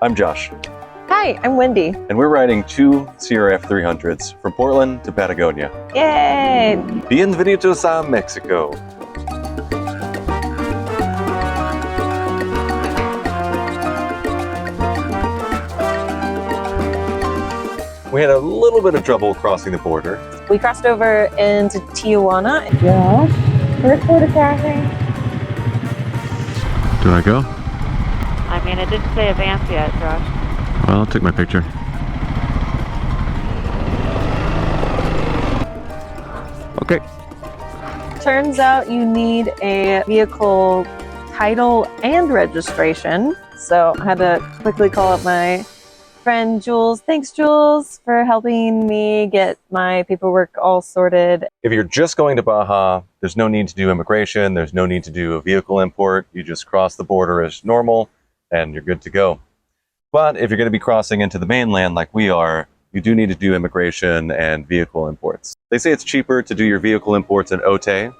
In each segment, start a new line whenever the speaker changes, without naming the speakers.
I'm Josh.
Hi, I'm Wendy.
And we're riding two CRF 300s from Portland to Patagonia.
Yay!
Bienvenidos a Mexico. We had a little bit of trouble crossing the border.
We crossed over into Tijuana.
Josh, first border crossing.
Do I go?
I mean, it didn't say advance yet, Josh.
Well, I'll take my picture. Okay.
Turns out you need a vehicle title and registration. So I had to quickly call up my friend Jules. Thanks, Jules, for helping me get my paperwork all sorted.
If you're just going to Baja, there's no need to do immigration. There's no need to do a vehicle import. You just cross the border as normal and you're good to go. But if you're going to be crossing into the mainland like we are, you do need to do immigration and vehicle imports. They say it's cheaper to do your vehicle imports in Otay,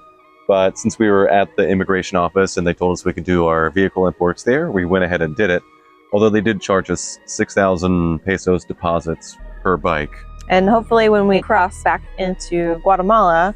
but since we were at the immigration office and they told us we could do our vehicle imports there, we went ahead and did it. Although they did charge us 6,000 pesos deposits per bike.
And hopefully when we cross back into Guatemala,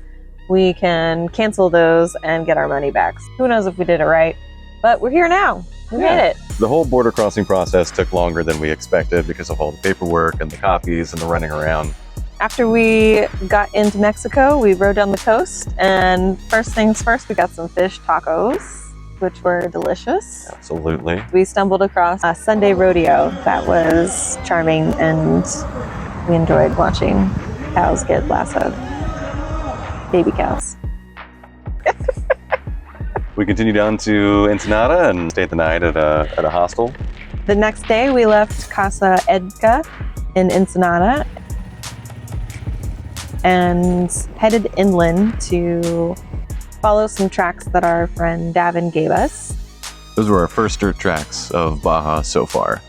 we can cancel those and get our money back. Who knows if we did it right, but we're here now. We made it.
The whole border crossing process took longer than we expected because of all the paperwork and the copies and the running around.
After we got into Mexico, we rode down the coast, and first things first, we got some fish tacos, which were delicious.
Absolutely.
We stumbled across a Sunday rodeo that was charming, and we enjoyed watching cows get lassoed. Baby cows.
We continued down to Ensenada and stayed the night at a hostel.
The next day, we left Casa Edka in Ensenada and headed inland to follow some tracks that our friend Davin gave us.
Those were our first dirt tracks of Baja so far.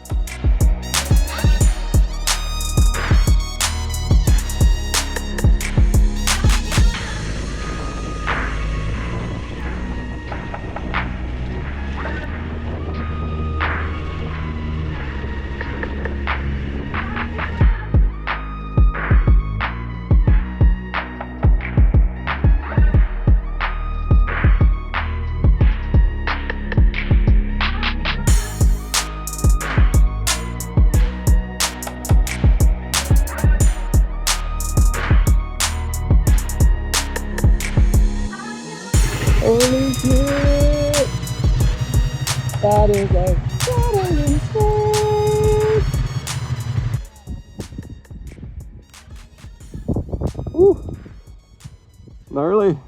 Holy shit! That is a stunning sight!
Ooh, gnarly.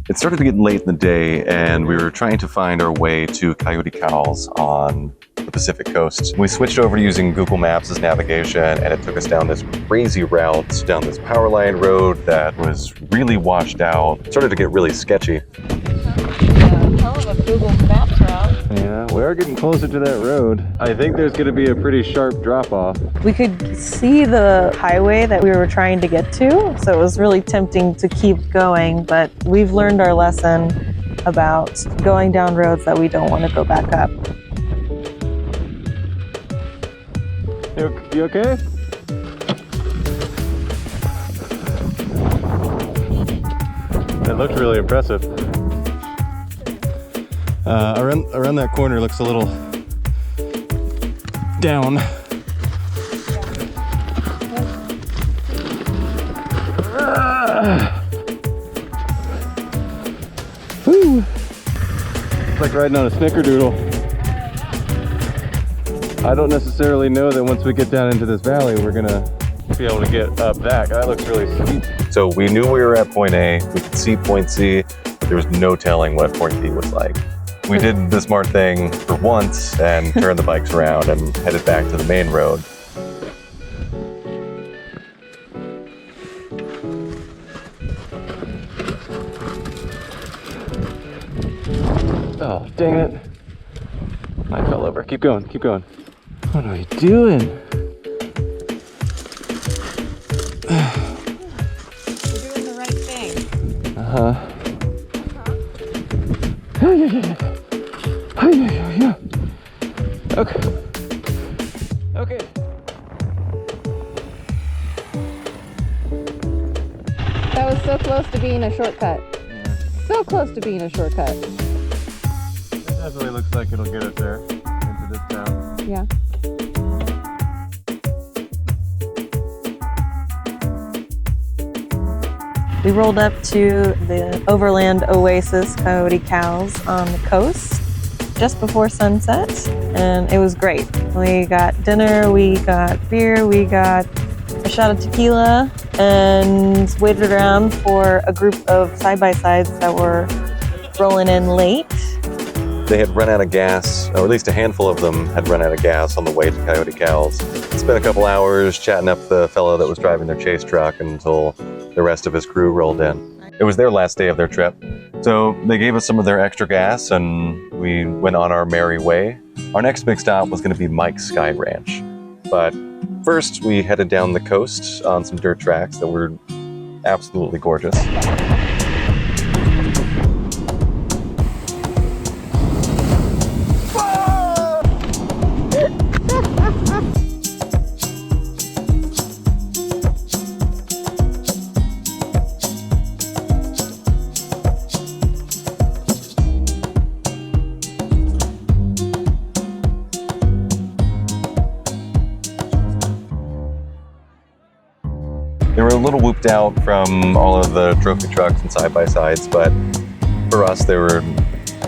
It started to get late in the day and we were trying to find our way to Coyote Cowles on the Pacific coast. We switched over to using Google Maps as navigation and it took us down this crazy route, down this power line road that was really washed out. It started to get really sketchy.
Hell of a Google Maps route.
Yeah, we are getting closer to that road. I think there's going to be a pretty sharp drop off.
We could see the highway that we were trying to get to, so it was really tempting to keep going, but we've learned our lesson about going down roads that we don't want to go back up.
You okay? That looked really impressive. Around that corner looks a little down. Woo! It's like riding on a snickerdoodle. I don't necessarily know that once we get down into this valley, we're gonna be able to get up that. That looks really steep. So we knew we were at point A, we could see point C, but there was no telling what point B was like. We did the smart thing for once and turned the bikes around and headed back to the main road. Oh, dang it. I fell over. Keep going, keep going. What are you doing?
You're doing the right thing.
Hey.
Okay. Okay.
That was so close to being a shortcut. So close to being a shortcut.
It definitely looks like it'll get us there into this town.
Yeah.
We rolled up to the overland oasis Coyote Cows on the coast just before sunset, and it was great. We got dinner, we got beer, we got a shot of tequila, and waited around for a group of side-by-sides that were rolling in late.
They had run out of gas, or at least a handful of them had run out of gas on the way to Coyote Cows. Spent a couple hours chatting up the fellow that was driving their chase truck until the rest of his crew rolled in. It was their last day of their trip, so they gave us some of their extra gas and we went on our merry way. Our next big stop was going to be Mike's Sky Ranch, but first we headed down the coast on some dirt tracks that were absolutely gorgeous. They were a little whooped out from all of the trophy trucks and side-by-sides, but for us, they were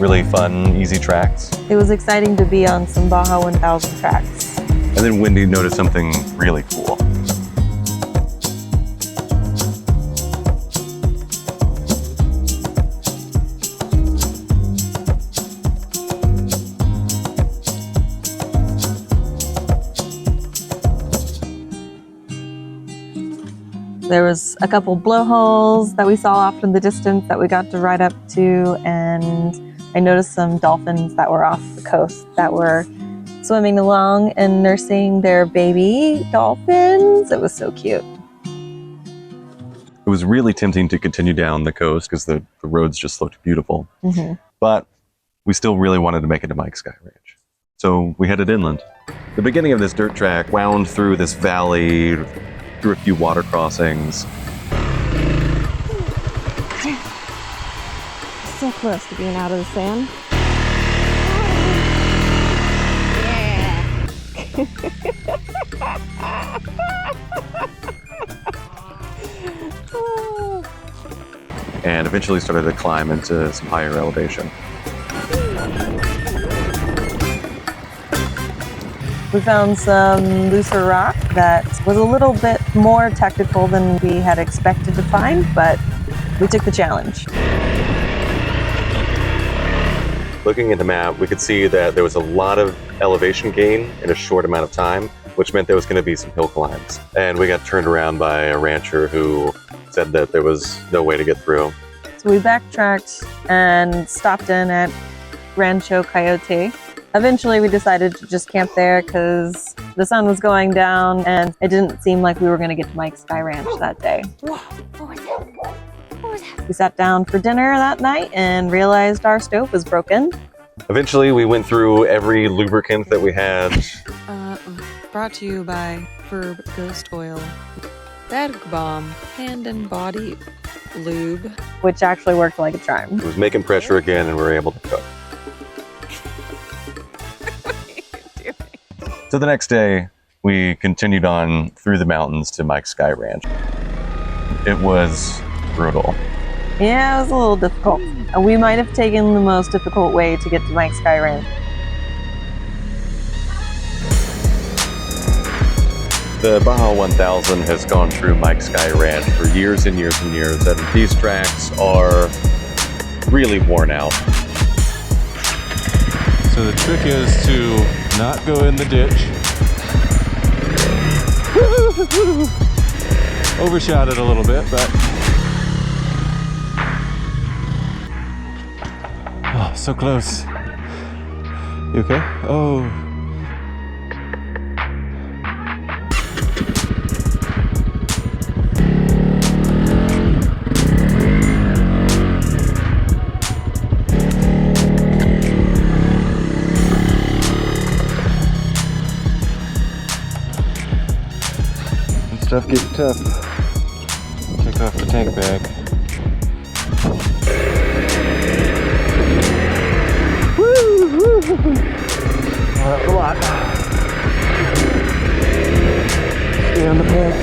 really fun, easy tracks.
It was exciting to be on some Baja 1000 tracks.
And then Wendy noticed something really cool.
There was a couple blowholes that we saw off in the distance that we got to ride up to, and I noticed some dolphins that were off the coast that were swimming along and nursing their baby dolphins. It was so cute.
It was really tempting to continue down the coast because the roads just looked beautiful.
Mm-hmm.
But we still really wanted to make it to Mike's Sky Ranch. So we headed inland. The beginning of this dirt track wound through this valley, through a few water crossings.
So close to being out of the sand.
And eventually started to climb into some higher elevation.
We found some looser rock that was a little bit more technical than we had expected to find, but we took the challenge.
Looking at the map, we could see that there was a lot of elevation gain in a short amount of time, which meant there was going to be some hill climbs. And we got turned around by a rancher who said that there was no way to get through.
So we backtracked and stopped in at Rancho Coyote. Eventually we decided to just camp there because the sun was going down and it didn't seem like we were going to get to Mike's Sky Ranch that day.
What was that? What was that?
We sat down for dinner that night and realized our stove was broken.
Eventually, we went through every lubricant that we had.
Brought to you by Verb Ghost Oil. Bag Bomb Hand and Body Lube.
Which actually worked like a charm.
It was making pressure again and we were able to cook. So the next day, we continued on through the mountains to Mike's Sky Ranch. It was brutal.
Yeah, it was a little difficult. We might have taken the most difficult way to get to Mike's Sky Ranch.
The Baja 1000 has gone through Mike's Sky Ranch for years and years and years, and these tracks are really worn out.
So the trick is to not go in the ditch. Overshot it a little bit, but oh, so close. You okay? Oh. Stuff gets tough. Take off the tank bag. Woo! Oh, that's a lot. Stay on the pad.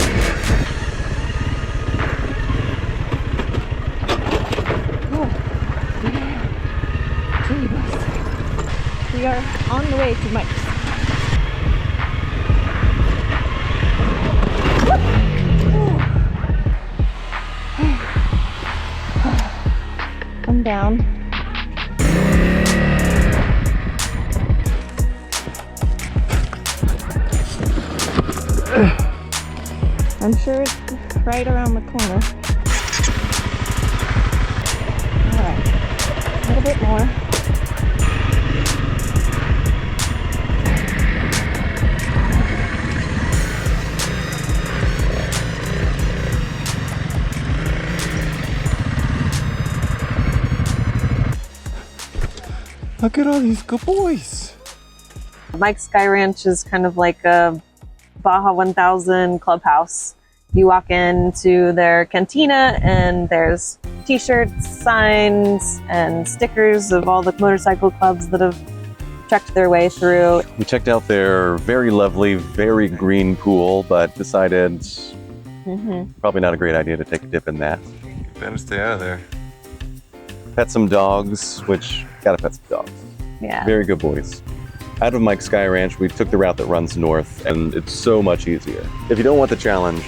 We are on the way to Mike's. I'm down. I'm sure it's right around the corner. Alright, a little bit more.
Look at all these good boys.
Mike's Sky Ranch is kind of like a Baja 1000 clubhouse. You walk into their cantina and there's t-shirts, signs, and stickers of all the motorcycle clubs that have trekked their way through.
We checked out their very lovely, very green pool, but decided probably not a great idea to take a dip in that.
Better stay out of there.
Pet some dogs, which gotta pet some dogs.
Yeah.
Very good boys. Out of Mike's Sky Ranch, we took the route that runs north, and it's so much easier. If you don't want the challenge,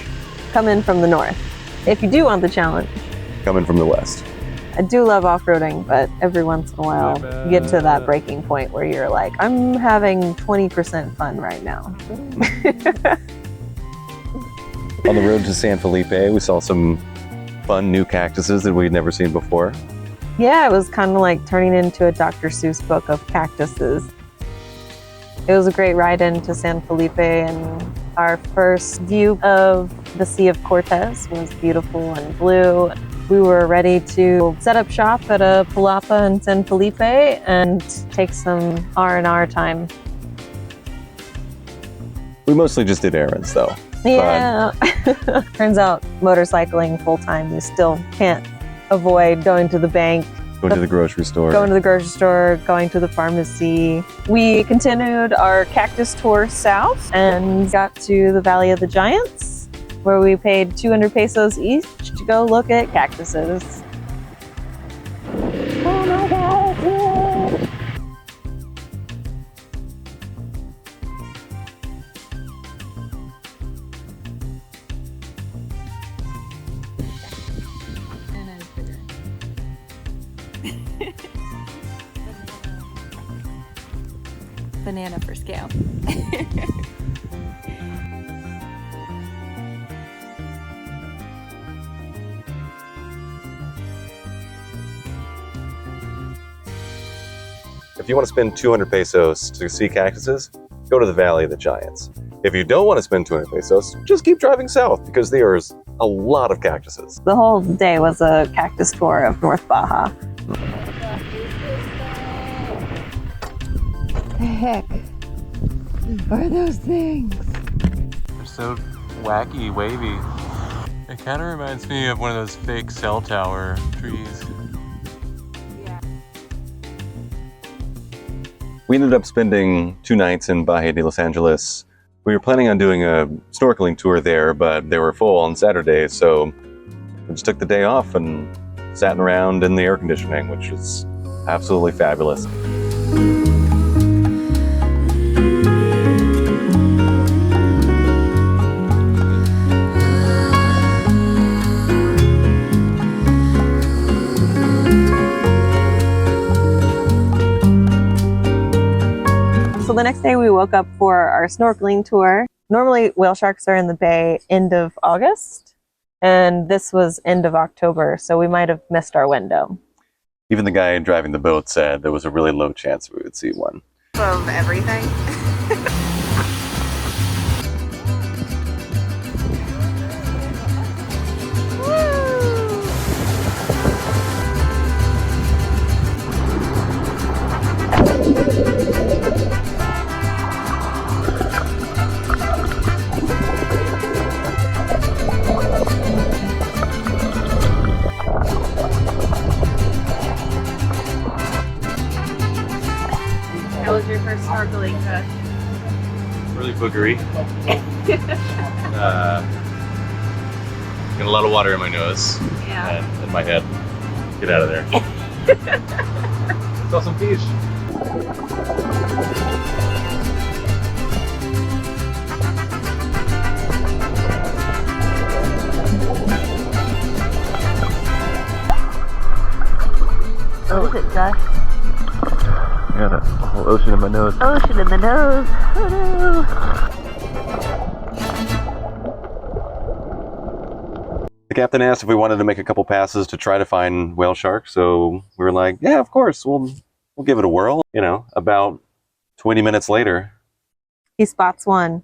Come in from the north. If you do want the challenge,
come in from the west.
I do love off-roading, but every once in a while you get to that breaking point where you're like, I'm having 20% fun right now.
On the road to San Felipe, we saw some fun new cactuses that we'd never seen before.
Yeah, it was kind of like turning into a Dr. Seuss book of cactuses. It was a great ride into San Felipe, and our first view of the Sea of Cortez was beautiful and blue. We were ready to set up shop at a palapa in San Felipe and take some R&R time.
We mostly just did errands though.
Yeah. Turns out motorcycling full-time, you still can't avoid going to the bank,
Going to the grocery store.
going to the grocery store, going to the pharmacy. We continued our cactus tour south and got to the Valley of the Giants, where we paid 200 pesos each to go look at cactuses. Oh my God!
Banana for scale.
If you want to spend 200 pesos to see cactuses, go to the Valley of the Giants. If you don't want to spend 200 pesos, just keep driving south because there's a lot of cactuses.
The whole day was a cactus tour of North Baja.
The heck are those things?
They're so wacky, wavy. It kind of reminds me of one of those fake cell tower trees.
We ended up spending 2 nights in Bahia de Los Angeles. We were planning on doing a snorkeling tour there, but they were full on Saturday, so we just took the day off and sat around in the air conditioning, which was absolutely fabulous.
So the next day we woke up for our snorkeling tour. Normally whale sharks are in the bay end of August, and this was end of October, so we might have missed our window.
Even the guy driving the boat said there was a really low chance we would see one.
Of everything.
boogery. Got a lot of water in my nose and in my head. Get out of there. Saw some fish.
What is it, Josh?
I got a whole ocean in my nose.
Ocean in the nose. Oh no.
The captain asked if we wanted to make a couple passes to try to find whale sharks, so we were like, yeah, of course, we'll give it a whirl. You know, about 20 minutes later,
He spots one.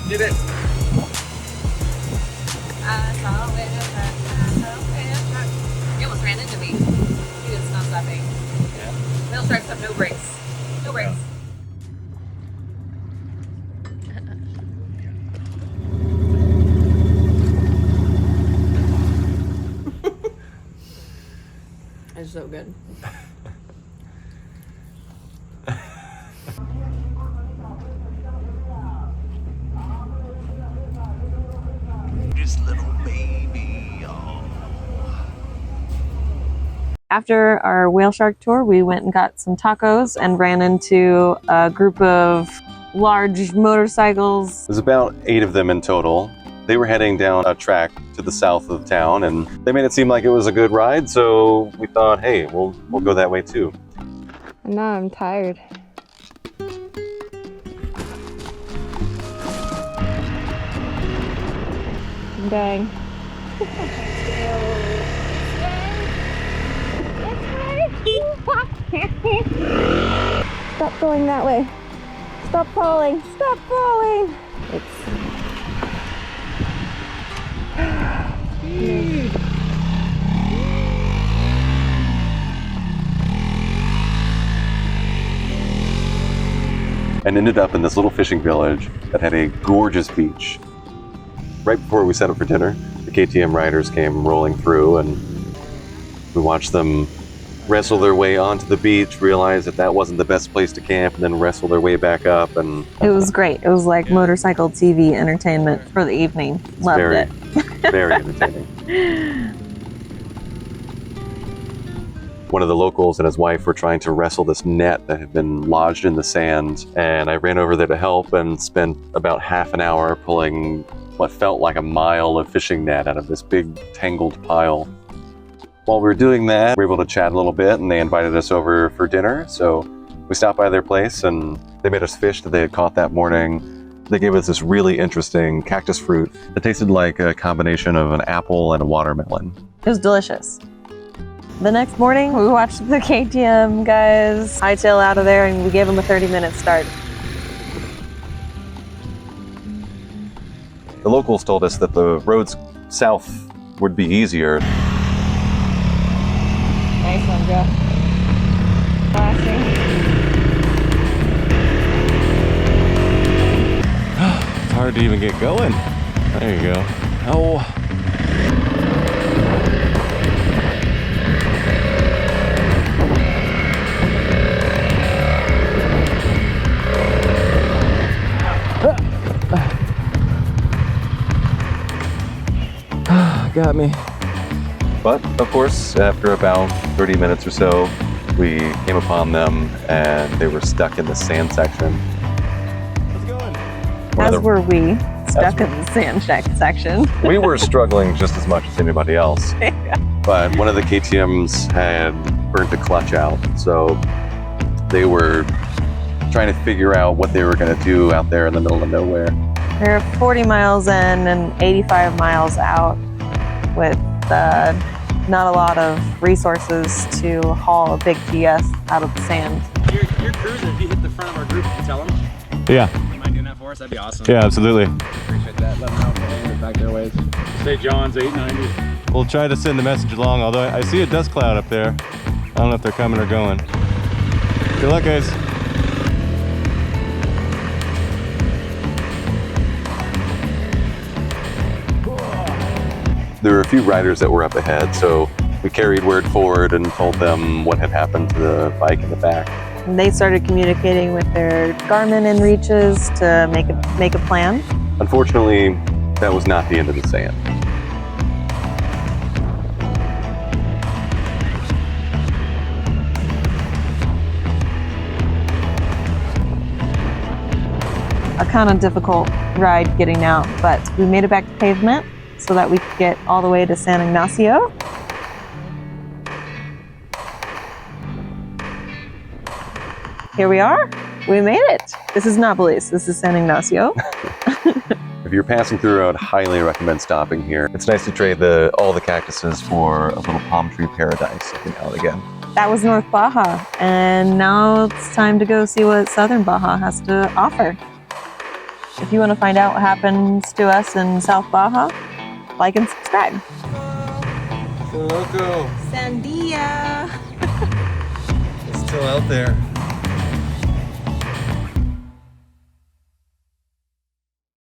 Get it.
He almost ran into me. He didn't stop stopping.
Yeah.
Whale sharks have no brakes. No brakes.
It's so good.
This little baby. Oh.
After our whale shark tour, we went and got some tacos and ran into a group of large motorcycles.
There's about 8 of them in total. They were heading down a track to the south of town, and they made it seem like it was a good ride, so we thought, hey, we'll go that way too.
And now I'm tired. Dang. Stop going that way. Stop falling. Stop falling.
And ended up in this little fishing village that had a gorgeous beach. Right before we set up for dinner, the KTM riders came rolling through, and we watched them wrestle their way onto the beach, realize that that wasn't the best place to camp, and then wrestle their way back up. And
It was great. It was like motorcycle TV entertainment for the evening. Loved
very,
it.
very entertaining. One of the locals and his wife were trying to wrestle this net that had been lodged in the sand, and I ran over there to help and spent about half an hour pulling what felt like a mile of fishing net out of this big tangled pile. While we were doing that, we were able to chat a little bit, and they invited us over for dinner. So we stopped by their place, and they made us fish that they had caught that morning. They gave us this really interesting cactus fruit that tasted like a combination of an apple and a watermelon.
It was delicious. The next morning, we watched the KTM guys hightail out of there, and we gave them a 30-minute start.
The locals told us that the roads south would be easier.
Nice one, Joe. Flashing.
It's hard to even get going. There you go. Oh. Got me. But, of course, after about 30 minutes or so, we came upon them and they were stuck in the sand section. How's it going? One
As
of the-
were we, stuck in the sand section.
we were struggling just as much as anybody else. But one of the KTMs had burnt the clutch out. So they were trying to figure out what they were going to do out there in the middle of nowhere.
They're 40 miles in and 85 miles out with not a lot of resources to haul a big GS out of the sand.
You're cruising. If you hit the front of our group, you tell them.
Yeah.
You mind doing that for us? That'd be awesome.
Yeah, absolutely.
Appreciate that. Let them know if they back their ways. St. John's 890.
We'll try to send the message along, although I see a dust cloud up there. I don't know if they're coming or going. Good luck, guys. There were a few riders that were up ahead, so we carried word forward and told them what had happened to the bike in the back.
And they started communicating with their Garmin and reaches to make a plan.
Unfortunately, that was not the end of the sand.
A kind of difficult ride getting out, but we made it back to pavement so that we could get all the way to San Ignacio. Here we are. We made it. This is not Belize. This is San Ignacio.
If you're passing through, I would highly recommend stopping here. It's nice to trade all the cactuses for a little palm tree paradise every now and again.
That was North Baja, and now it's time to go see what Southern Baja has to offer. If you want to find out what happens to us in South Baja, like and subscribe.
Loco.
Sandia.
It's still out there.